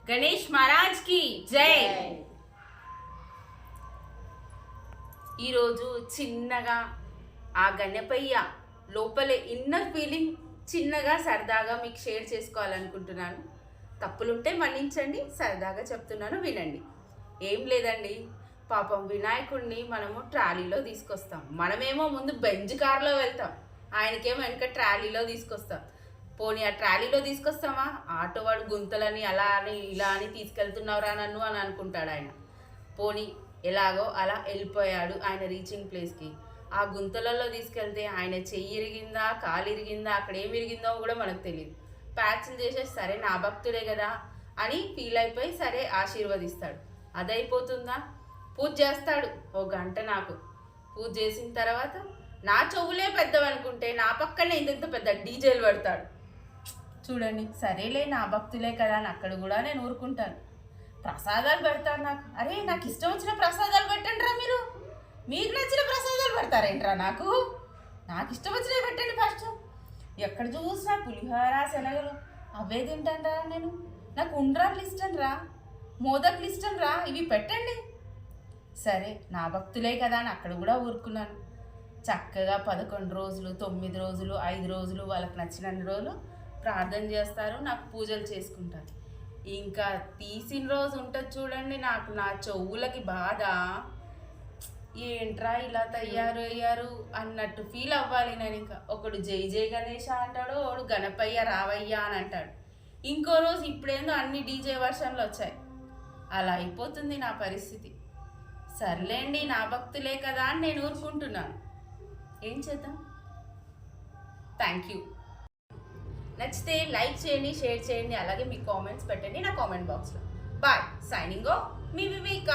గణేష్ మహారాజ్ కి జై. ఈరోజు చిన్నగా ఆ గణపయ్య లోపలే ఇన్నర్ ఫీలింగ్ చిన్నగా సరదాగా మీకు షేర్ చేసుకోవాలనుకుంటున్నాను. తప్పులుంటే మన్నించండి, సరదాగా చెప్తున్నాను వినండి. ఏం లేదండి, పాపం వినాయకుడిని మనము ట్రాలీలో తీసుకొస్తాం. మనమేమో ముందు బెంజ్ కార్లో వెళ్తాం, ఆయనకేమో వెనక ట్రాలీలో తీసుకొస్తాం. పోనీ ఆ ట్రాలీలో తీసుకొస్తామా, ఆటో వాడు గుంతలని అలా అని ఇలా అని తీసుకెళ్తున్నావురా నన్ను అని అనుకుంటాడు ఆయన. పోనీ ఎలాగో అలా వెళ్ళిపోయాడు ఆయన రీచింగ్ ప్లేస్కి. ఆ గుంతలలో తీసుకెళ్తే ఆయన చెయ్యి ఇరిగిందా, కాలు ఇరిగిందా, అక్కడ ఏమి ఇరిగిందో కూడా మనకు తెలియదు. ప్యాచ్లు చేసేసి సరే నా భక్తుడే కదా అని ఫీల్ అయిపోయి సరే ఆశీర్వదిస్తాడు. అదైపోతుందా, పూజ చేస్తాడు ఓ గంట. నాకు పూజ చేసిన తర్వాత నా చెవులే పెద్దవనుకుంటే నా పక్కనే ఇంత పెద్ద డీజేలు పెడతాడు. చూడండి, సరేలే నా భక్తులే కదా అని అక్కడ కూడా నేను ఊరుకుంటాను. ప్రసాదాలు పెడతారు నాకు. అరే నాకు ఇష్టం వచ్చిన ప్రసాదాలు పెట్టండి రా, మీరు మీకు నచ్చిన ప్రసాదాలు పెడతారేంట్రా? నాకు ఇష్టం వచ్చినవి పెట్టండి. ఫస్ట్ ఎక్కడ చూసినా పులిహోర శనగలు అవే తింటాను రా నేను. నాకు ఉండ్రాలు ఇష్టం రా, మోదకులు ఇష్టం రా, ఇవి పెట్టండి. సరే నా భక్తులే కదా అని అక్కడ కూడా ఊరుకున్నాను. చక్కగా 11 రోజులు 9 రోజులు 5 రోజులు వాళ్ళకి నచ్చినన్ని రోజులు ప్రార్థన చేస్తారు, నాకు పూజలు చేసుకుంటారు. ఇంకా తీసిన రోజు ఉంటుంది చూడండి, నాకు నా చెవులకి బాధ. ఏంట్రా ఇలా తయారయ్యారు అన్నట్టు ఫీల్ అవ్వాలి నేను. ఇంకా ఒకడు జై జై గణేష అంటాడు, ఒకడు గణపయ్య రావయ్య అని అంటాడు. ఇంకో రోజు ఇప్పుడేందో అన్ని డీజే వర్షన్లు వచ్చాయి. అలా అయిపోతుంది నా పరిస్థితి. సర్లేండి నా భక్తులే కదా అని నేను ఊరుకుంటున్నాను. ఏం చేద్దాం. Thank you. నచ్చితే లైక్ చేయండి, షేర్ చేయండి, అలాగే మీ కామెంట్స్ పెట్టండి నా కామెంట్ బాక్స్లో. బాయ్. సైనింగ్ ఆఫ్, మీ వివేక.